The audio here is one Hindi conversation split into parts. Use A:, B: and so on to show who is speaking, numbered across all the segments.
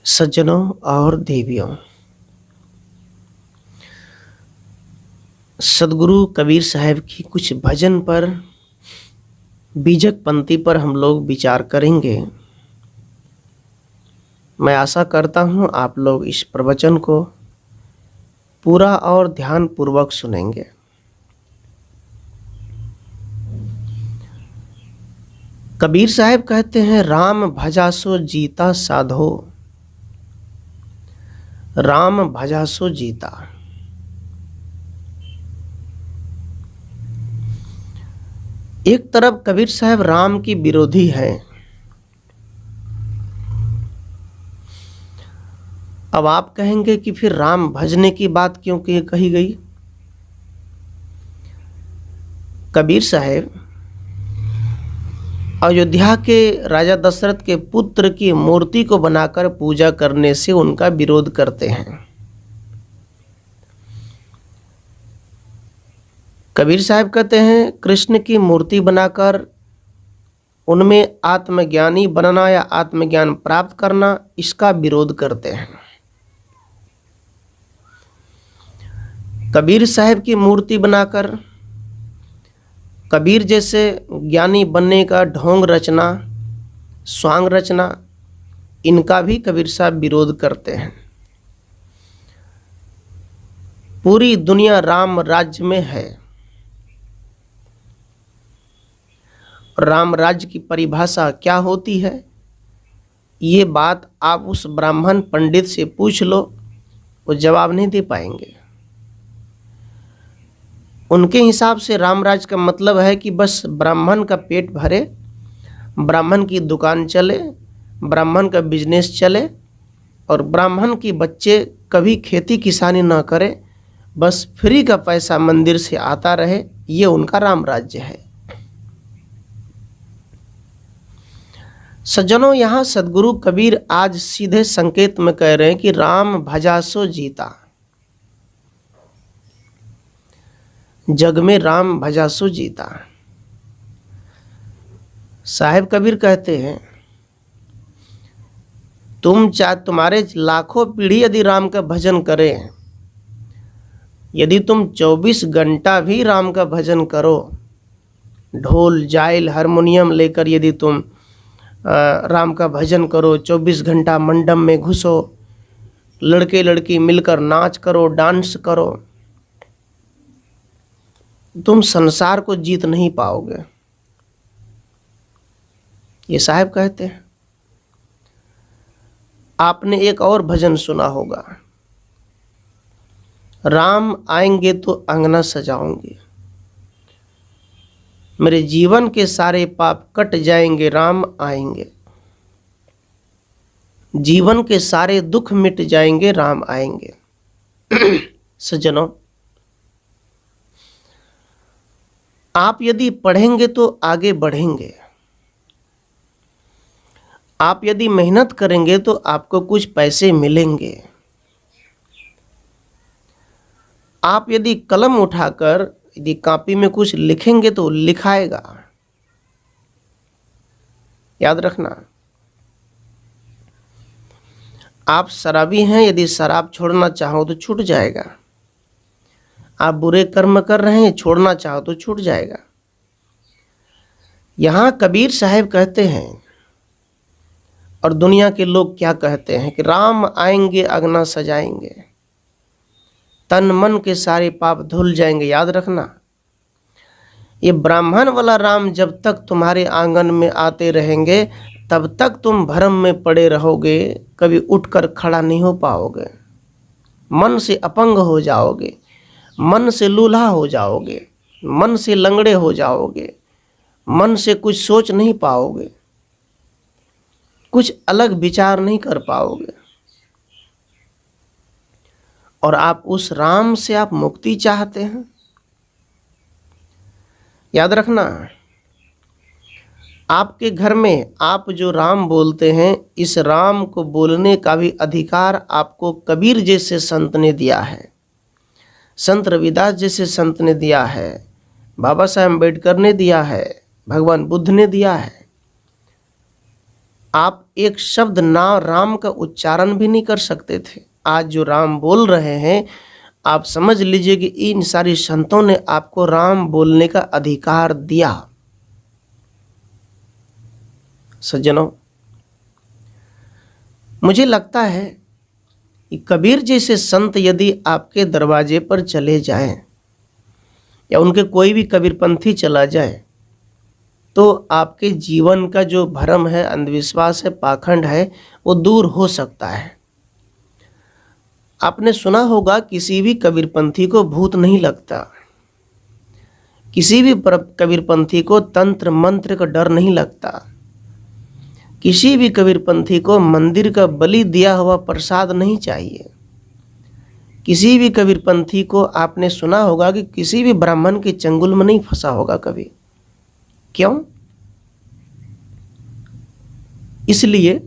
A: सज्जनों और देवियों, सदगुरु कबीर साहब की कुछ भजन पर, बीजक पंक्ति पर हम लोग विचार करेंगे। मैं आशा करता हूं आप लोग इस प्रवचन को पूरा और ध्यान पूर्वक सुनेंगे। कबीर साहब कहते हैं, राम भजा सो जीता साधो, राम भजा सो जीता। एक तरफ कबीर साहब राम की विरोधी हैं। अब आप कहेंगे कि फिर राम भजने की बात क्यों कही गई? कबीर साहब अयोध्या के राजा दशरथ के पुत्र की मूर्ति को बनाकर पूजा करने से उनका विरोध करते हैं। कबीर साहब कहते हैं, कृष्ण की मूर्ति बनाकर उनमें आत्मज्ञानी बनना या आत्मज्ञान प्राप्त करना, इसका विरोध करते हैं। कबीर साहब की मूर्ति बनाकर कबीर जैसे ज्ञानी बनने का ढोंग रचना, स्वांग रचना, इनका भी कबीर साहब विरोध करते हैं। पूरी दुनिया राम राज्य में है। राम राज्य की परिभाषा क्या होती है, ये बात आप उस ब्राह्मण पंडित से पूछ लो, वो जवाब नहीं दे पाएंगे। उनके हिसाब से राम राज्य का मतलब है कि बस ब्राह्मण का पेट भरे, ब्राह्मण की दुकान चले, ब्राह्मण का बिजनेस चले और ब्राह्मण की बच्चे कभी खेती किसानी ना करें, बस फ्री का पैसा मंदिर से आता रहे, ये उनका राम राज्य है। सज्जनों, यहाँ सदगुरु कबीर आज सीधे संकेत में कह रहे हैं कि राम भजा सो जीता। जग में राम भजा सो जीता। साहेब कबीर कहते हैं, तुम्हारे लाखों पीढ़ी यदि राम का भजन करें, यदि तुम 24 घंटा भी राम का भजन करो, ढोल जाइल हारमोनियम लेकर यदि तुम राम का भजन करो, 24 घंटा मंडप में घुसो, लड़के लड़की मिलकर नाच करो, डांस करो, तुम संसार को जीत नहीं पाओगे। ये साहब कहते हैं। आपने एक और भजन सुना होगा, राम आएंगे तो अंगना सजाऊंगे, मेरे जीवन के सारे पाप कट जाएंगे, राम आएंगे, जीवन के सारे दुख मिट जाएंगे, राम आएंगे। सज्जनों, आप यदि पढ़ेंगे तो आगे बढ़ेंगे, आप यदि मेहनत करेंगे तो आपको कुछ पैसे मिलेंगे, आप यदि कलम उठाकर यदि कॉपी में कुछ लिखेंगे तो लिखाएगा। याद रखना, आप शराबी हैं, यदि शराब छोड़ना चाहो तो छूट जाएगा। आप बुरे कर्म कर रहे हैं, छोड़ना चाहो तो छूट जाएगा। यहां कबीर साहब कहते हैं, और दुनिया के लोग क्या कहते हैं कि राम आएंगे अंगना सजाएंगे, तन मन के सारे पाप धुल जाएंगे। याद रखना, ये ब्राह्मण वाला राम जब तक तुम्हारे आंगन में आते रहेंगे, तब तक तुम भ्रम में पड़े रहोगे, कभी उठकर खड़ा नहीं हो पाओगे, मन से अपंग हो जाओगे, मन से लूल्हा हो जाओगे, मन से लंगड़े हो जाओगे, मन से कुछ सोच नहीं पाओगे, कुछ अलग विचार नहीं कर पाओगे। और आप उस राम से आप मुक्ति चाहते हैं। याद रखना, आपके घर में आप जो राम बोलते हैं, इस राम को बोलने का भी अधिकार आपको कबीर जैसे संत ने दिया है, संत रविदास जैसे संत ने दिया है, बाबा साहब अम्बेडकर ने दिया है, भगवान बुद्ध ने दिया है। आप एक शब्द ना राम का उच्चारण भी नहीं कर सकते थे। आज जो राम बोल रहे हैं, आप समझ लीजिए कि इन सारी संतों ने आपको राम बोलने का अधिकार दिया। सज्जनों, मुझे लगता है कि कबीर जैसे संत यदि आपके दरवाजे पर चले जाएं या उनके कोई भी कबीरपंथी चला जाए, तो आपके जीवन का जो भ्रम है, अंधविश्वास है, पाखंड है, वो दूर हो सकता है। आपने सुना होगा किसी भी कबीरपंथी को भूत नहीं लगता, किसी भी कबीरपंथी को तंत्र मंत्र का डर नहीं लगता, किसी भी कबीरपंथी को मंदिर का बलि दिया हुआ प्रसाद नहीं चाहिए, किसी भी कबीरपंथी को आपने सुना होगा कि किसी भी ब्राह्मण के चंगुल में नहीं फंसा होगा कभी। क्यों? इसलिए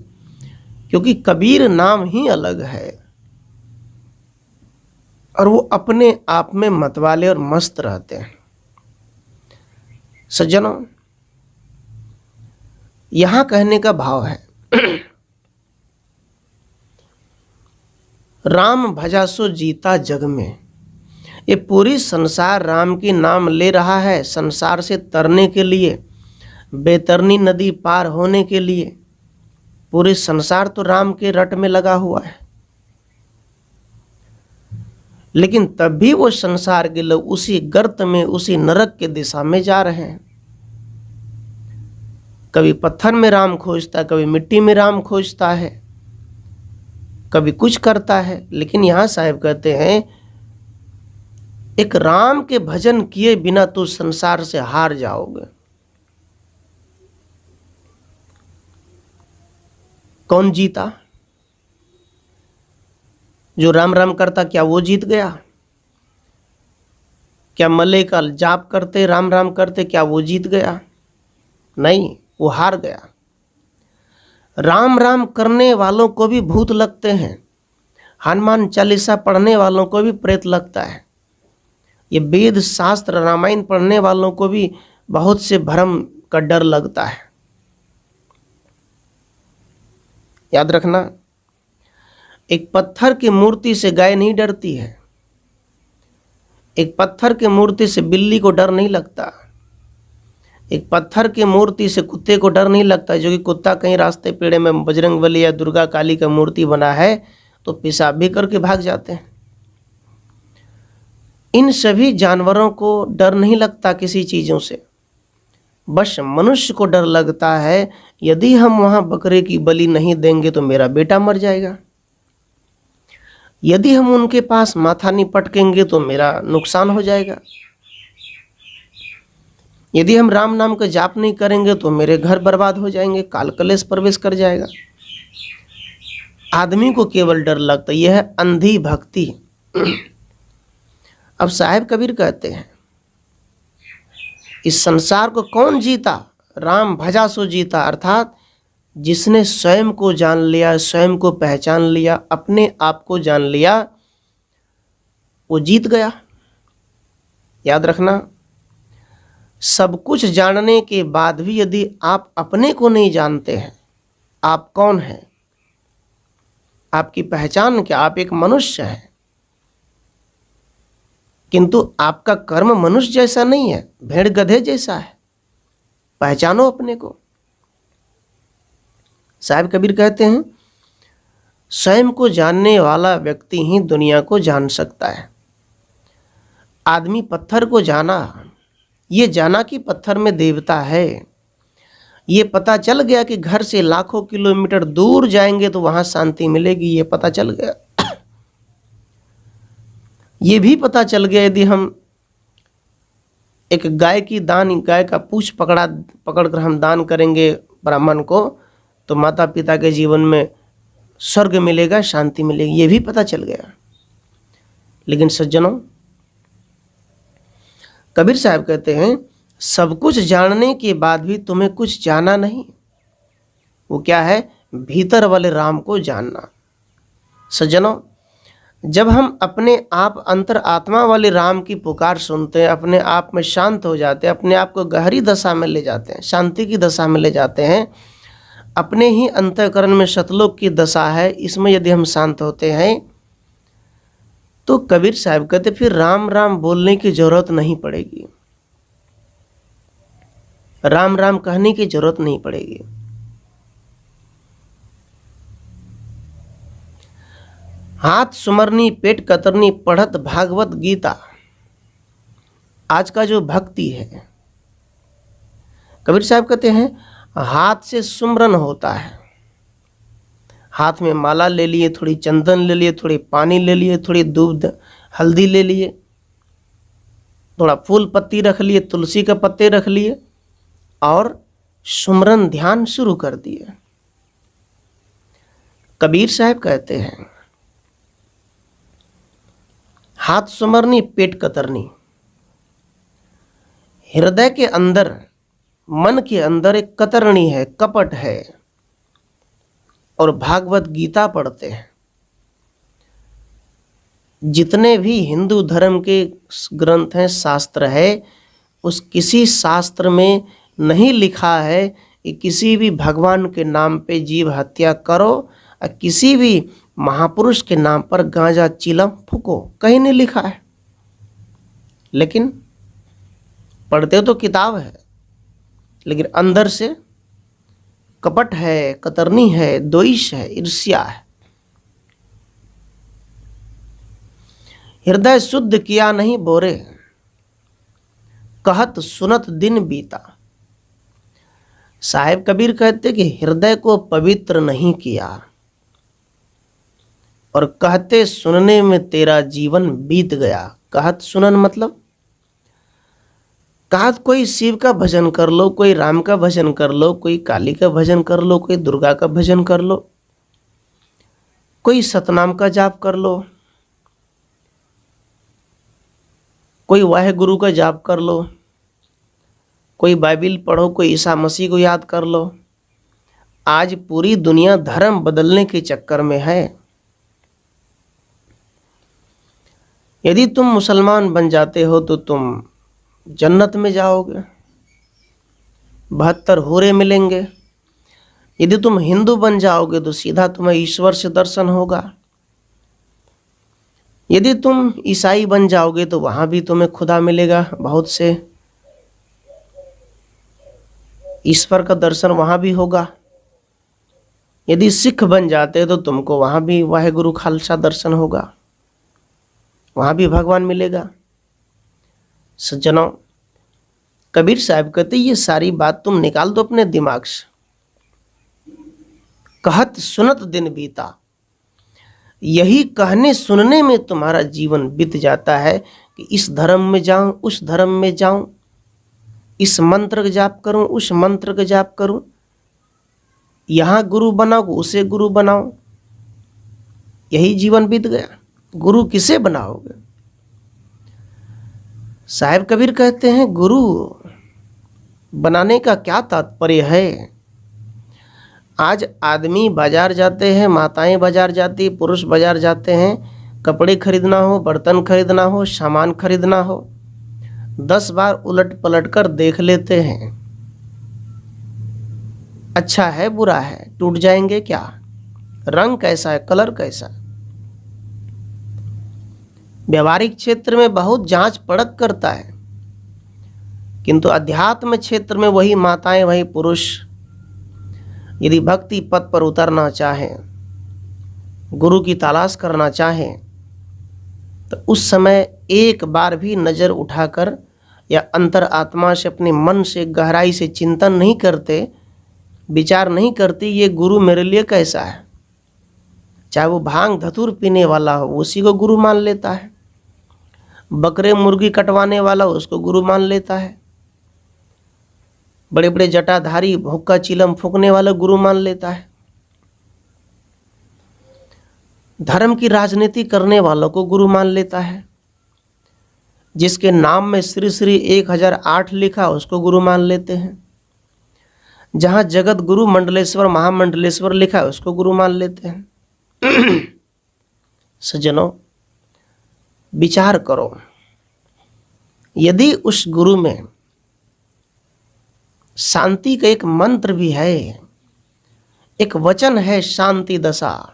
A: क्योंकि कबीर नाम ही अलग है और वो अपने आप में मतवाले और मस्त रहते हैं। सज्जनों, यहां कहने का भाव है राम भजा सो जीता जग में। ये पूरी संसार राम की नाम ले रहा है संसार से तरने के लिए, बैतरनी नदी पार होने के लिए। पूरे संसार तो राम के रट में लगा हुआ है, लेकिन तब भी वो संसार के लोग उसी गर्त में, उसी नरक के दिशा में जा रहे हैं। कभी पत्थर में राम खोजता है, कभी मिट्टी में राम खोजता है, कभी कुछ करता है। लेकिन यहां साहब कहते हैं एक राम के भजन किए बिना तो संसार से हार जाओगे। कौन जीता? जो राम राम करता, क्या वो जीत गया? क्या मले का जाप करते, राम राम करते, क्या वो जीत गया? नहीं, वो हार गया। राम राम करने वालों को भी भूत लगते हैं, हनुमान चालीसा पढ़ने वालों को भी प्रेत लगता है, ये वेद शास्त्र रामायण पढ़ने वालों को भी बहुत से भ्रम का डर लगता है। याद रखना, एक पत्थर की मूर्ति से गाय नहीं डरती है, एक पत्थर की मूर्ति से बिल्ली को डर नहीं लगता, एक पत्थर की मूर्ति से कुत्ते को डर नहीं लगता। जो कि कुत्ता कहीं रास्ते पेड़े में बजरंगबली या दुर्गा काली का मूर्ति बना है तो पेशाब भी करके भाग जाते हैं। इन सभी जानवरों को डर नहीं लगता किसी चीजों से, बस मनुष्य को डर लगता है यदि हम वहां बकरे की बलि नहीं देंगे तो मेरा बेटा मर जाएगा, यदि हम उनके पास माथा नहीं पटकेंगे तो मेरा नुकसान हो जाएगा, यदि हम राम नाम का जाप नहीं करेंगे तो मेरे घर बर्बाद हो जाएंगे, काल कलेश प्रवेश कर जाएगा। आदमी को केवल डर लगता, यह है अंधी भक्ति। अब साहेब कबीर कहते हैं इस संसार को कौन जीता? राम भजा सो जीता, अर्थात जिसने स्वयं को जान लिया, स्वयं को पहचान लिया, अपने आप को जान लिया, वो जीत गया। याद रखना, सब कुछ जानने के बाद भी यदि आप अपने को नहीं जानते हैं, आप कौन हैं, आपकी पहचान क्या? आप एक मनुष्य हैं, किंतु आपका कर्म मनुष्य जैसा नहीं है, भेड़ गधे जैसा है। पहचानो अपने को। साहिब कबीर कहते हैं स्वयं को जानने वाला व्यक्ति ही दुनिया को जान सकता है। आदमी पत्थर को जाना, ये जाना कि पत्थर में देवता है, ये पता चल गया कि घर से लाखों किलोमीटर दूर जाएंगे तो वहां शांति मिलेगी, ये पता चल गया। ये भी पता चल गया यदि हम एक गाय का पूंछ पकड़कर हम दान करेंगे ब्राह्मण को तो माता पिता के जीवन में स्वर्ग मिलेगा, शांति मिलेगी, ये भी पता चल गया। लेकिन सज्जनों, कबीर साहब कहते हैं सब कुछ जानने के बाद भी तुम्हें कुछ जाना नहीं। वो क्या है? भीतर वाले राम को जानना। सज्जनों, जब हम अपने आप अंतर आत्मा वाले राम की पुकार सुनते हैं, अपने आप में शांत हो जाते हैं, अपने आप को गहरी दशा में ले जाते हैं, शांति की दशा में ले जाते हैं, अपने ही अंतःकरण में सतलोक की दशा है, इसमें यदि हम शांत होते हैं तो कबीर साहब कहते फिर राम राम बोलने की जरूरत नहीं पड़ेगी, राम राम कहने की जरूरत नहीं पड़ेगी। हाथ सुमरनी पेट कतरनी पढ़त भागवत गीता। आज का जो भक्ति है, कबीर साहब कहते हैं हाथ से सुमरन होता है, हाथ में माला ले लिए, थोड़ी चंदन ले लिए, थोड़ी पानी ले लिए, थोड़ी दूध हल्दी ले लिए, थोड़ा फूल पत्ती रख लिए, तुलसी के पत्ते रख लिए और सुमरन ध्यान शुरू कर दिए। कबीर साहब कहते हैं हाथ सुमरनी पेट कतरनी। हृदय के अंदर, मन के अंदर एक कतरनी है, कपट है, और भागवत गीता पढ़ते हैं। जितने भी हिंदू धर्म के ग्रंथ हैं, शास्त्र है, उस किसी शास्त्र में नहीं लिखा है कि किसी भी भगवान के नाम पे जीव हत्या करो और किसी भी महापुरुष के नाम पर गांजा चिलम फूको, कहीं नहीं लिखा है। लेकिन पढ़ते तो किताब है, लेकिन अंदर से कपट है, कतरनी है, द्वेष है, ईर्ष्या है। हृदय शुद्ध किया नहीं बोरे, कहत सुनत दिन बीता। साहेब कबीर कहते कि हृदय को पवित्र नहीं किया और कहते सुनने में तेरा जीवन बीत गया। कहत सुनन मतलब कहत कोई शिव का भजन कर लो, कोई राम का भजन कर लो, कोई काली का भजन कर लो, कोई दुर्गा का भजन कर लो, कोई सतनाम का जाप कर लो, कोई वाहे गुरु का जाप कर लो, कोई बाइबिल पढ़ो, कोई ईसा मसीह को याद कर लो। आज पूरी दुनिया धर्म बदलने के चक्कर में है। यदि तुम मुसलमान बन जाते हो तो तुम जन्नत में जाओगे, 72 होरे मिलेंगे। यदि तुम हिंदू बन जाओगे तो सीधा तुम्हें ईश्वर से दर्शन होगा। यदि तुम ईसाई बन जाओगे तो वहां भी तुम्हें खुदा मिलेगा, बहुत से ईश्वर का दर्शन वहां भी होगा। यदि सिख बन जाते तो तुमको वहां भी वाहेगुरु खालसा दर्शन होगा, वहां भी भगवान मिलेगा। सज्जनों, कबीर साहब कहते ये सारी बात तुम निकाल दो अपने दिमाग से। कहत सुनत दिन बीता, यही कहने सुनने में तुम्हारा जीवन बीत जाता है कि इस धर्म में जाऊं, उस धर्म में जाऊं, इस मंत्र का जाप करूं, उस मंत्र का जाप करूं, यहां गुरु बनाओ, उसे गुरु बनाओ, यही जीवन बीत गया। गुरु किसे बनाओगे? साहेब कबीर कहते हैं गुरु बनाने का क्या तात्पर्य है। आज आदमी बाजार जाते हैं, माताएं बाजार जाती, पुरुष बाजार जाते हैं, कपड़े खरीदना हो, बर्तन खरीदना हो, सामान खरीदना हो, 10 बार उलट पलट कर देख लेते हैं, अच्छा है बुरा है, टूट जाएंगे क्या, रंग कैसा है, कलर कैसा है। व्यवहारिक क्षेत्र में बहुत जांच परख करता है, किंतु अध्यात्म क्षेत्र में वही माताएं, वही पुरुष यदि भक्ति पथ पर उतरना चाहें, गुरु की तलाश करना चाहें, तो उस समय एक बार भी नज़र उठाकर या अंतर आत्मा से, अपने मन से गहराई से चिंतन नहीं करते, विचार नहीं करते ये गुरु मेरे लिए कैसा है। चाहे वो भांग धतूर पीने वाला हो, उसी को गुरु मान लेता है। बकरे मुर्गी कटवाने वाला उसको गुरु मान लेता है। बड़े बड़े जटाधारी हुक्का चिलम फूकने वाला गुरु मान लेता है। धर्म की राजनीति करने वालों को गुरु मान लेता है। जिसके नाम में श्री श्री 1008 लिखा उसको गुरु मान लेते हैं। जहां जगत गुरु मंडलेश्वर महामंडलेश्वर लिखा है उसको गुरु मान लेते हैं। सज्जनों, विचार करो, यदि उस गुरु में शांति का एक मंत्र भी है, एक वचन है शांति दशा।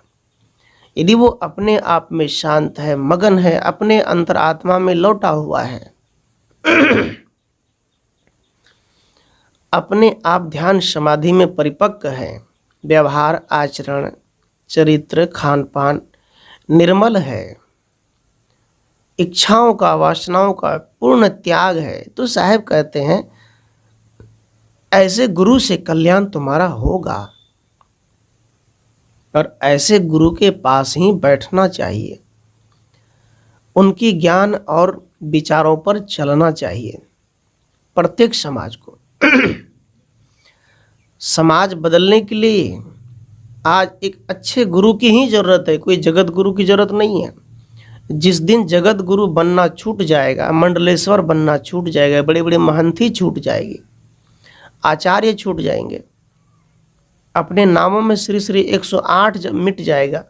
A: यदि वो अपने आप में शांत है, मगन है, अपने अंतरात्मा में लौटा हुआ है, अपने आप ध्यान समाधि में परिपक्व है, व्यवहार, आचरण, चरित्र, खान पान निर्मल है, इच्छाओं का, वासनाओं का पूर्ण त्याग है, तो साहब कहते हैं ऐसे गुरु से कल्याण तुम्हारा होगा। और ऐसे गुरु के पास ही बैठना चाहिए, उनकी ज्ञान और विचारों पर चलना चाहिए प्रत्येक समाज को। समाज बदलने के लिए आज एक अच्छे गुरु की ही जरूरत है, कोई जगत गुरु की जरूरत नहीं है। जिस दिन जगत गुरु बनना छूट जाएगा, मंडलेश्वर बनना छूट जाएगा, बड़े बड़े महंती छूट जाएगी, आचार्य छूट जाएंगे, अपने नामों में श्री श्री 108 जब मिट जाएगा,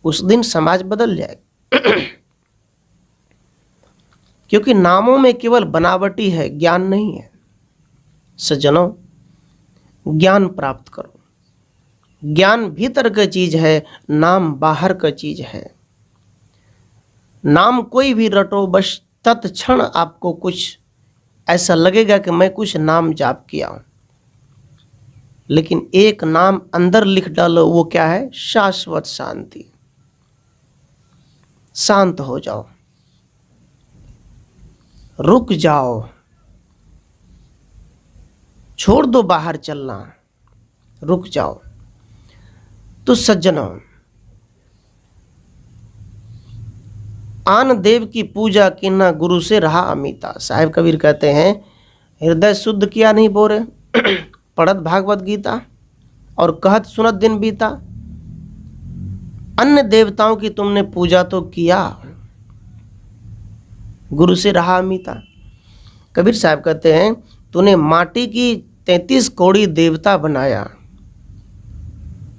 A: उस दिन समाज बदल जाएगा। क्योंकि नामों में केवल बनावटी है, ज्ञान नहीं है। सज्जनों, ज्ञान प्राप्त करो। ज्ञान भीतर का चीज है, नाम बाहर का चीज है। नाम कोई भी रटो, बस तत्क्षण आपको कुछ ऐसा लगेगा कि मैं कुछ नाम जाप किया हूं, लेकिन एक नाम अंदर लिख डालो, वो क्या है? शाश्वत शांति। शांत हो जाओ, रुक जाओ, छोड़ दो बाहर चलना, रुक जाओ। तो सज्जनों, आन देव की पूजा की ना गुरु से रहा अमीता। साहिब कबीर कहते हैं हृदय शुद्ध किया नहीं बोरे, पढ़त भागवत गीता और कहत सुनत दिन बीता। अन्य देवताओं की तुमने पूजा तो किया, गुरु से रहा अमीता। कबीर साहब कहते हैं तूने माटी की 33 कौड़ी देवता बनाया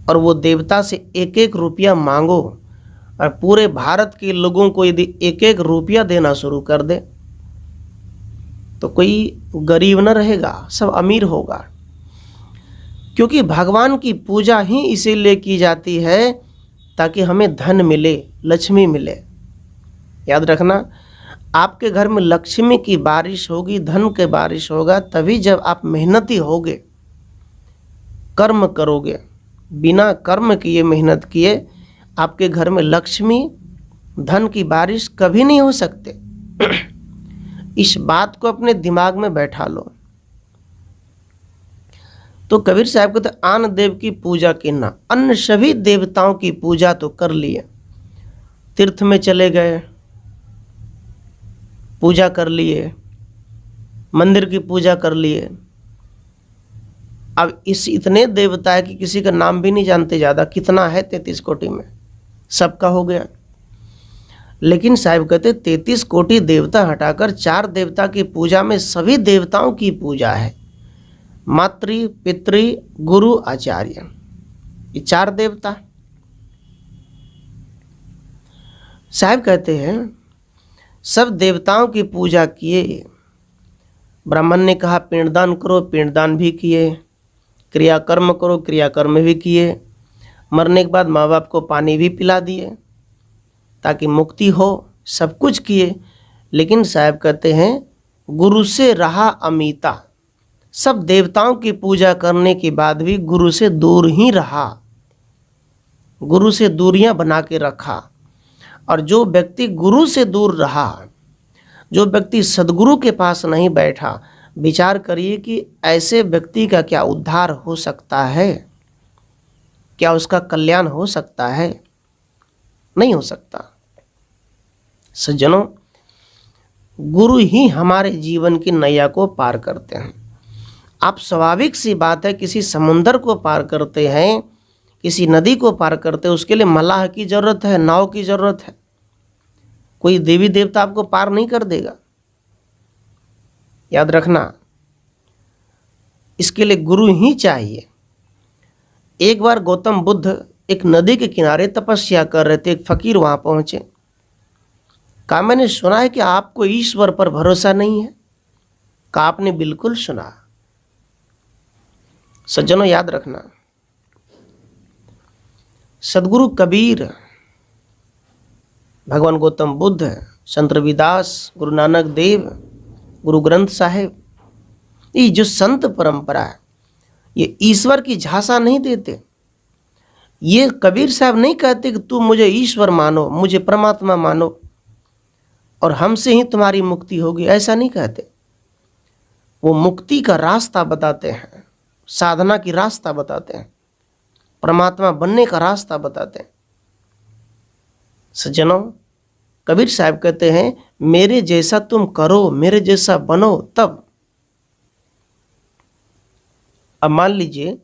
A: और वो देवता से एक एक रुपया मांगो, और पूरे भारत के लोगों को यदि एक एक रुपया देना शुरू कर दे तो कोई गरीब न रहेगा, सब अमीर होगा। क्योंकि भगवान की पूजा ही इसीलिए की जाती है ताकि हमें धन मिले, लक्ष्मी मिले। याद रखना, आपके घर में लक्ष्मी की बारिश होगी, धन की बारिश होगा तभी जब आप मेहनती होगे, कर्म करोगे। बिना कर्म किए, मेहनत किए आपके घर में लक्ष्मी, धन की बारिश कभी नहीं हो सकते। इस बात को अपने दिमाग में बैठा लो। तो कबीर साहब कहते आन देव की पूजा की ना, अन्य सभी देवताओं की पूजा तो कर लिए, तीर्थ में चले गए, पूजा कर लिए, मंदिर की पूजा कर लिए। अब इस इतने देवता है कि किसी का नाम भी नहीं जानते, ज़्यादा कितना है 33 कोटि में, सबका हो गया। लेकिन साहिब कहते 33 कोटि देवता हटाकर 4 देवता की पूजा में सभी देवताओं की पूजा है। मातृ, पितृ, गुरु, आचार्य, ये 4 देवता। साहिब कहते हैं सब देवताओं की पूजा किए। ब्राह्मण ने कहा पिंडदान करो, पिंडदान भी किए, क्रियाकर्म करो, क्रियाकर्म भी किए, मरने के बाद माँ बाप को पानी भी पिला दिए ताकि मुक्ति हो, सब कुछ किए। लेकिन साहब कहते हैं गुरु से रहा अमीता। सब देवताओं की पूजा करने के बाद भी गुरु से दूर ही रहा, गुरु से दूरियां बना के रखा। और जो व्यक्ति गुरु से दूर रहा, जो व्यक्ति सदगुरु के पास नहीं बैठा, विचार करिए कि ऐसे व्यक्ति का क्या उद्धार हो सकता है, क्या उसका कल्याण हो सकता है? नहीं हो सकता। सज्जनों, गुरु ही हमारे जीवन की नैया को पार करते हैं। आप स्वाभाविक सी बात है, किसी समुंदर को पार करते हैं, किसी नदी को पार करते हैं, उसके लिए मल्लाह की जरूरत है, नाव की जरूरत है। कोई देवी देवता आपको पार नहीं कर देगा, याद रखना। इसके लिए गुरु ही चाहिए। एक बार गौतम बुद्ध एक नदी के किनारे तपस्या कर रहे थे, एक फकीर वहां पहुंचे। कहा मैंने सुना है कि आपको ईश्वर पर भरोसा नहीं है। कहा आपने बिल्कुल सुना। सज्जनों, याद रखना, सदगुरु कबीर, भगवान गौतम बुद्ध, संत रविदास, गुरु नानक देव, गुरु ग्रंथ साहिब, ये जो संत परंपरा है ये ईश्वर की झांसा नहीं देते। ये कबीर साहब नहीं कहते कि तू मुझे ईश्वर मानो, मुझे परमात्मा मानो और हमसे ही तुम्हारी मुक्ति होगी, ऐसा नहीं कहते। वो मुक्ति का रास्ता बताते हैं, साधना की रास्ता बताते हैं, परमात्मा बनने का रास्ता बताते हैं। सज्जनों, कबीर साहब कहते हैं मेरे जैसा तुम करो, मेरे जैसा बनो तब। अब मान लीजिए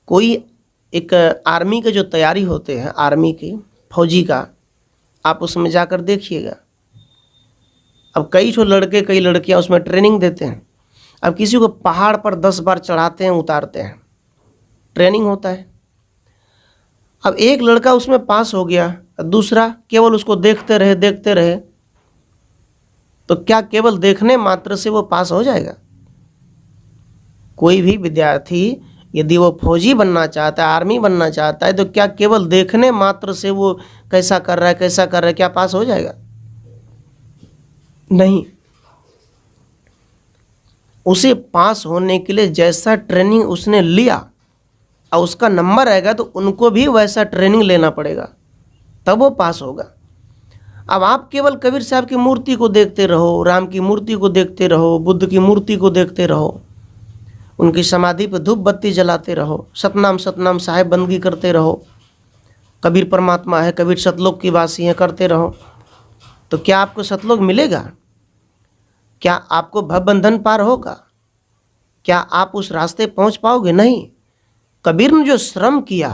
A: कोई एक आर्मी के जो तैयारी होते हैं, आर्मी की फौजी का, आप उसमें जाकर देखिएगा। अब कई ठो लड़के कई लड़कियां उसमें ट्रेनिंग देते हैं। अब किसी को पहाड़ पर 10 बार चढ़ाते हैं, उतारते हैं, ट्रेनिंग होता है। अब एक लड़का उसमें पास हो गया, दूसरा केवल उसको देखते रहे, तो क्या केवल देखने मात्र से वो पास हो जाएगा? कोई भी विद्यार्थी यदि वो फौजी बनना चाहता है, आर्मी बनना चाहता है, तो क्या केवल देखने मात्र से वो कैसा कर रहा है क्या पास हो जाएगा? नहीं। उसे पास होने के लिए जैसा ट्रेनिंग उसने लिया और उसका नंबर आएगा तो उनको भी वैसा ट्रेनिंग लेना पड़ेगा, तब वो पास होगा। अब आप केवल कबीर साहब की मूर्ति को देखते रहो, राम की मूर्ति को देखते रहो, बुद्ध की मूर्ति को देखते रहो, उनकी समाधि पर धूप बत्ती जलाते रहो, सतनाम सतनाम साहेब बंदगी करते रहो, कबीर परमात्मा है, कबीर सतलोक की वासी है, करते रहो, तो क्या आपको सतलोक मिलेगा? क्या आपको भवबंधन पार होगा? क्या आप उस रास्ते पहुंच पाओगे? नहीं। कबीर ने जो श्रम किया,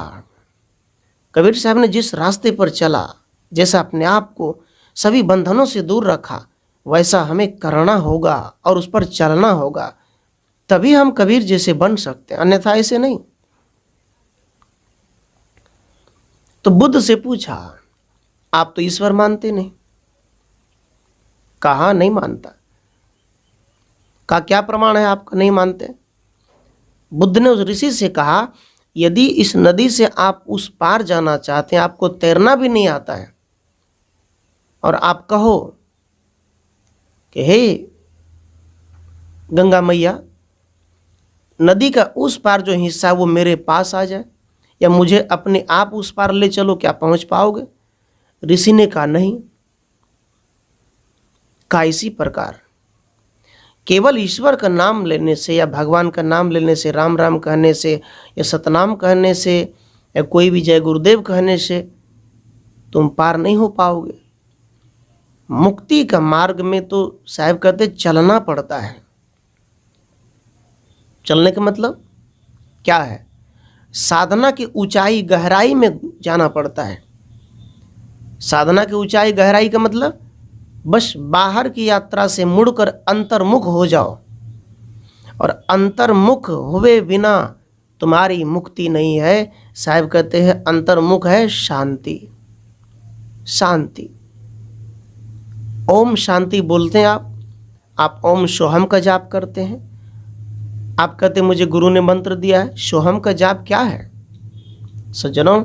A: कबीर साहब ने जिस रास्ते पर चला, जैसा अपने आप को सभी बंधनों से दूर रखा, वैसा हमें करना होगा और उस पर चलना होगा, तभी हम कबीर जैसे बन सकते हैं, अन्यथा ऐसे नहीं। तो बुद्ध से पूछा, आप तो ईश्वर मानते नहीं। कहा नहीं मानता। कहा क्या प्रमाण है आपका नहीं मानते? बुद्ध ने उस ऋषि से कहा, यदि इस नदी से आप उस पार जाना चाहते हैं, आपको तैरना भी नहीं आता है, और आप कहो कि हे गंगा मैया, नदी का उस पार जो हिस्सा वो मेरे पास आ जाए, या मुझे अपने आप उस पार ले चलो, क्या पहुंच पाओगे? ऋषि ने कहा नहीं। का इसी प्रकार केवल ईश्वर का नाम लेने से या भगवान का नाम लेने से, राम राम कहने से या सतनाम कहने से या कोई भी जय गुरुदेव कहने से तुम पार नहीं हो पाओगे। मुक्ति का मार्ग में तो साहब कहते चलना पड़ता है। चलने का मतलब क्या है? साधना की ऊंचाई गहराई में जाना पड़ता है। साधना की ऊंचाई गहराई का मतलब बस बाहर की यात्रा से मुड़कर अंतर्मुख हो जाओ, और अंतर्मुख हुए बिना तुम्हारी मुक्ति नहीं है। साहब कहते हैं अंतर्मुख है शांति। शांति, ओम शांति बोलते हैं आप ओम सोहम का जाप करते हैं। आप कहते मुझे गुरु ने मंत्र दिया है। सोहम का जाप क्या है सज्जनों?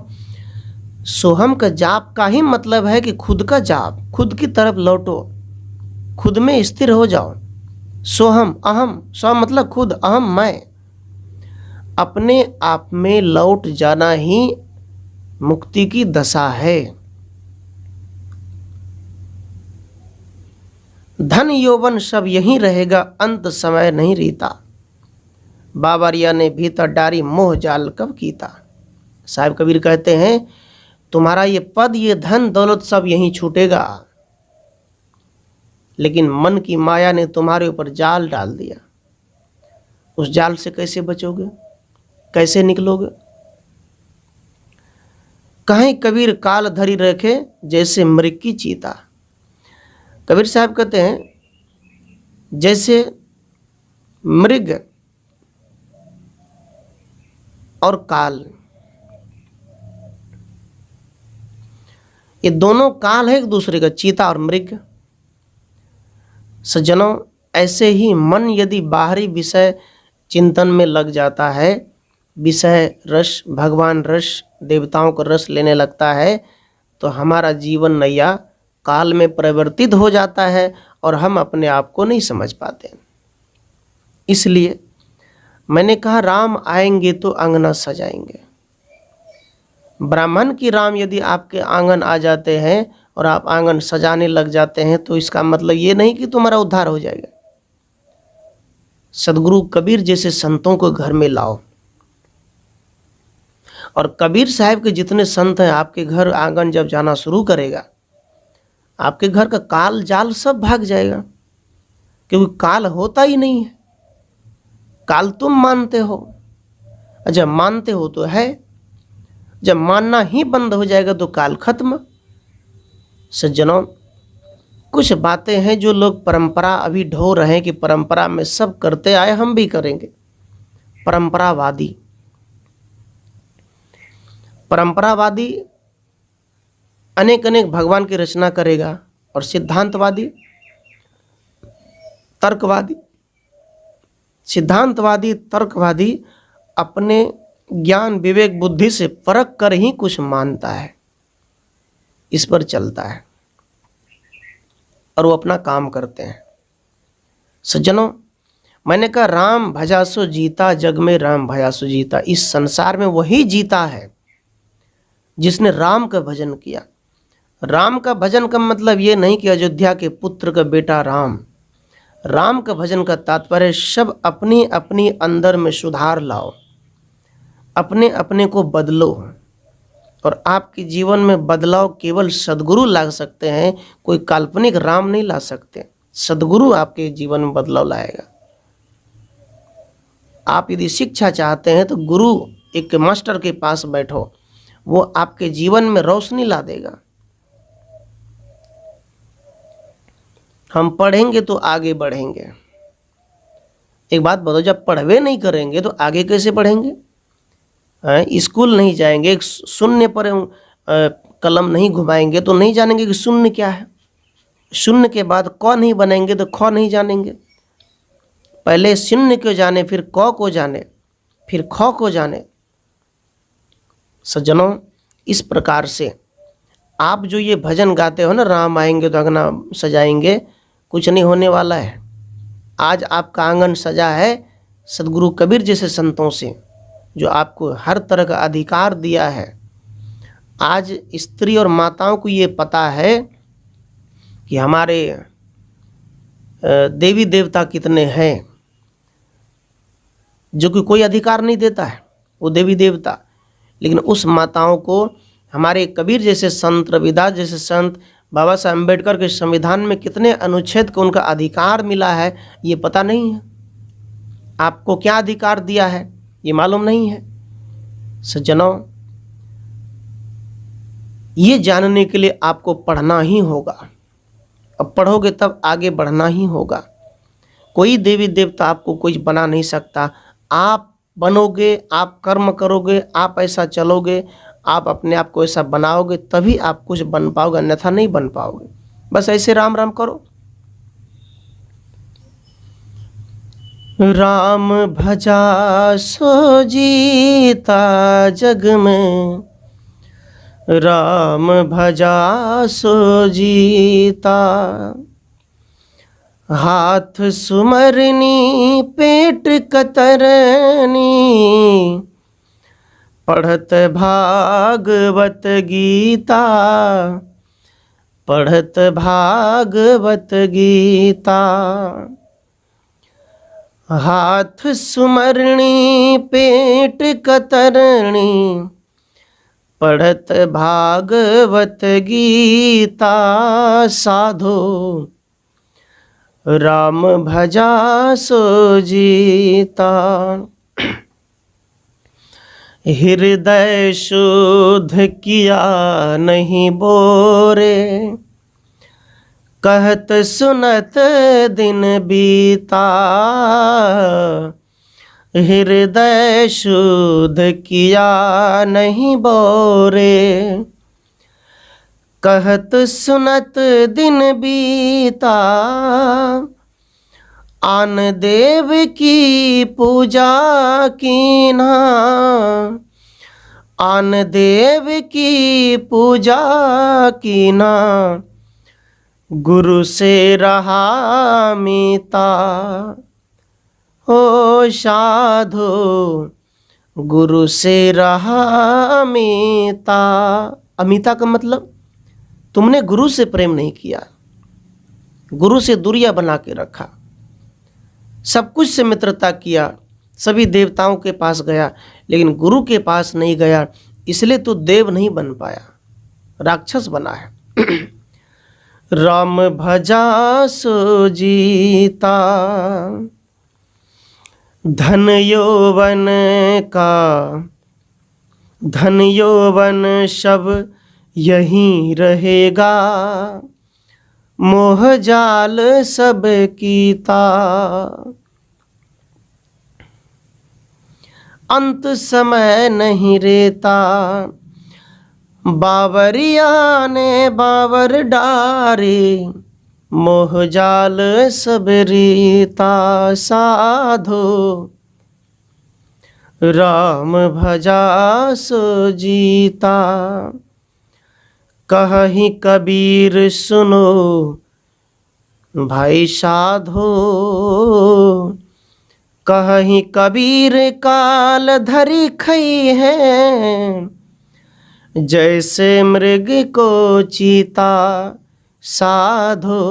A: सोहम का जाप का ही मतलब है कि खुद का जाप, खुद की तरफ लौटो, खुद में स्थिर हो जाओ। सोहम, अहम, स्व मतलब खुद, अहम मैं, अपने आप में लौट जाना ही मुक्ति की दशा है। धन यौवन सब यहीं रहेगा, अंत समय नहीं रीता, बाबरिया ने भीतर डारी मोह जाल कब कीता। साहिब कबीर कहते हैं तुम्हारा ये पद, ये धन दौलत सब यहीं छूटेगा, लेकिन मन की माया ने तुम्हारे ऊपर जाल डाल दिया। उस जाल से कैसे बचोगे, कैसे निकलोगे? कहीं कबीर काल धरी रखे जैसे मृग की चीता। कबीर साहब कहते हैं जैसे मृग और काल, ये दोनों काल है एक दूसरे का, चीता और मृग। सज्जनों, ऐसे ही मन यदि बाहरी विषय चिंतन में लग जाता है, विषय रस, भगवान रस, देवताओं का रस लेने लगता है तो हमारा जीवन नैया काल में परिवर्तित हो जाता है और हम अपने आप को नहीं समझ पाते। इसलिए मैंने कहा राम आएंगे तो आंगना सजाएंगे। ब्राह्मण की राम यदि आपके आंगन आ जाते हैं और आप आंगन सजाने लग जाते हैं तो इसका मतलब ये नहीं कि तुम्हारा उद्धार हो जाएगा। सदगुरु कबीर जैसे संतों को घर में लाओ, और कबीर साहब के जितने संत हैं आपके घर आंगन जब जाना शुरू करेगा, आपके घर का काल जाल सब भाग जाएगा, क्योंकि काल होता ही नहीं है। काल तुम मानते हो, जब मानते हो तो है, जब मानना ही बंद हो जाएगा तो काल खत्म। सज्जनों, कुछ बातें हैं जो लोग परंपरा अभी ढो रहे हैं कि परंपरा में सब करते आए हम भी करेंगे। परंपरावादी अनेक अनेक भगवान की रचना करेगा, और सिद्धांतवादी तर्कवादी अपने ज्ञान विवेक बुद्धि से परख कर ही कुछ मानता है, इस पर चलता है और वो अपना काम करते हैं। सज्जनों, मैंने कहा राम भजासो जीता, जग में राम भजासो जीता। इस संसार में वही जीता है जिसने राम का भजन किया। राम का भजन का मतलब ये नहीं कि अयोध्या के पुत्र का बेटा राम का भजन का तात्पर्य सब अपनी अपनी अंदर में सुधार लाओ, अपने अपने को बदलो, और आपके जीवन में बदलाव केवल सद्गुरु ला सकते हैं, कोई काल्पनिक राम नहीं ला सकते। सद्गुरु आपके जीवन में बदलाव लाएगा। आप यदि शिक्षा चाहते हैं तो गुरु, एक मास्टर के पास बैठो, वो आपके जीवन में रोशनी ला देगा। हम पढ़ेंगे तो आगे बढ़ेंगे। एक बात बताओ, जब पढ़वे नहीं करेंगे तो आगे कैसे बढ़ेंगे? स्कूल नहीं जाएंगे, एक शून्य पर कलम नहीं घुमाएंगे तो नहीं जानेंगे कि शून्य क्या है। शून्य के बाद क नहीं बनेंगे तो ख नहीं जानेंगे। पहले शून्य को जाने, फिर क को जाने, फिर ख को जाने। सज्जनों, इस प्रकार से आप जो ये भजन गाते हो ना, राम आएंगे तो आंगना सजाएंगे, कुछ नहीं होने वाला है। आज आपका आंगन सजा है सदगुरु कबीर जैसे संतों से, जो आपको हर तरह का अधिकार दिया है। आज स्त्री और माताओं को ये पता है कि हमारे देवी देवता कितने हैं, जो कि कोई अधिकार नहीं देता है वो देवी देवता। लेकिन उस माताओं को हमारे कबीर जैसे संत, रविदास जैसे संत, बाबा साहब अम्बेडकर के संविधान में कितने अनुच्छेद को उनका अधिकार मिला है ये पता नहीं है। आपको क्या अधिकार दिया है ये मालूम नहीं है। सज्जनों, ये जानने के लिए आपको पढ़ना ही होगा। अब पढ़ोगे तब आगे बढ़ना ही होगा। कोई देवी देवता आपको कुछ बना नहीं सकता। आप बनोगे, आप कर्म करोगे, आप ऐसा चलोगे, आप अपने आप को ऐसा बनाओगे तभी आप कुछ बन पाओगे, अन्यथा नहीं बन पाओगे। बस ऐसे राम राम करो। राम भजा सो जीता जग में, राम भजा सो जीता। हाथ सुमरनी पेट कतरनी, पढ़त भागवत गीता, पढ़त भागवत गीता। हाथ सुमरनी पेट कतरनी, पढ़त भागवत गीता। साधो राम भजा सो जीता। हृदय शुद्ध किया नहीं बोरे, कहत सुनत दिन बीता। हृदय शुद्ध किया नहीं बोरे, कहत सुनत दिन बीता। आन देव की पूजा कीना, आन देव की पूजा की ना, गुरु से रहा मीता। हो साधो गुरु से रहा अमिता। अमिता का मतलब तुमने गुरु से प्रेम नहीं किया, गुरु से दूरियां बना के रखा, सब कुछ से मित्रता किया, सभी देवताओं के पास गया, लेकिन गुरु के पास नहीं गया, इसलिए तू देव नहीं बन पाया, राक्षस बना है। राम भजा सो जीता, धन यौवन का धन यौवन सब यहीं रहेगा, मोह जाल सब कीता। अंत समय नहीं रहता, बावरिया ने बावर डारे, मोह जाल सब रीता। साधो राम भजा सो जीता, कहि कबीर सुनो भाई साधो, कहि कबीर काल धरी खई है, जैसे मृग को चीता। साधो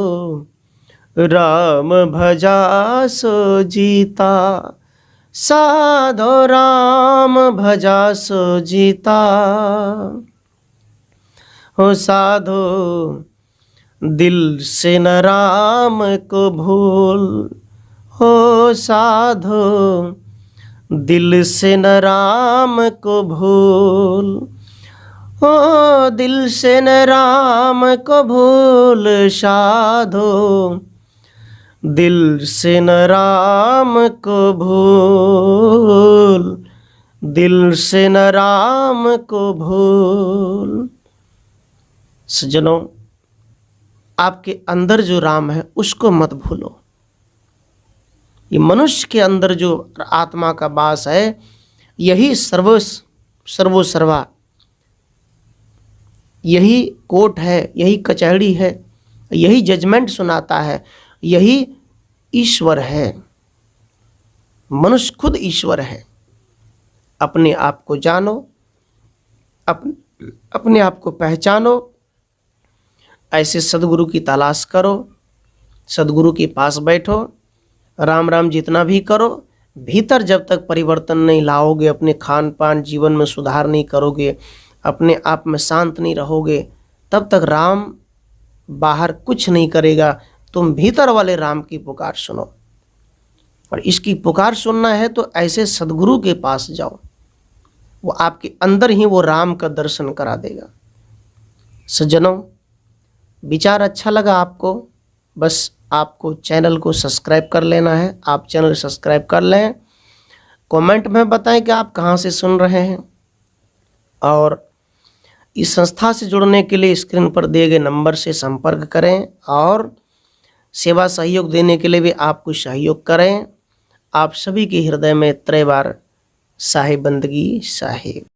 A: राम भजा सो जीता, साधो राम भजा सो जीता। हो साधो दिल से न राम को भूल, हो साधो दिल से न राम को भूल, हो दिल से न राम को भूल। साधो दिल से न राम को भूल, दिल से न राम को भूल। सज्जनों, आपके अंदर जो राम है उसको मत भूलो। ये मनुष्य के अंदर जो आत्मा का वास है, यही सर्वोसर्वा, यही कोर्ट है, यही कचहरी है, यही जजमेंट सुनाता है, यही ईश्वर है। मनुष्य खुद ईश्वर है। अपने आप को जानो, अपने आप को पहचानो, ऐसे सदगुरु की तलाश करो, सदगुरु के पास बैठो, राम राम जितना भी करो, भीतर जब तक परिवर्तन नहीं लाओगे, अपने खान पान जीवन में सुधार नहीं करोगे, अपने आप में शांत नहीं रहोगे, तब तक राम बाहर कुछ नहीं करेगा। तुम भीतर वाले राम की पुकार सुनो, और इसकी पुकार सुनना है तो ऐसे सदगुरु के पास जाओ, वो आपके अंदर ही वो राम का दर्शन करा देगा। सज्जनों, विचार अच्छा लगा आपको, बस आपको चैनल को सब्सक्राइब कर लेना है। आप चैनल सब्सक्राइब कर लें, कमेंट में बताएं कि आप कहाँ से सुन रहे हैं, और इस संस्था से जुड़ने के लिए स्क्रीन पर दिए गए नंबर से संपर्क करें, और सेवा सहयोग देने के लिए भी आप कुछ सहयोग करें। आप सभी के हृदय में त्रय बार साहिब बंदगी साहिब।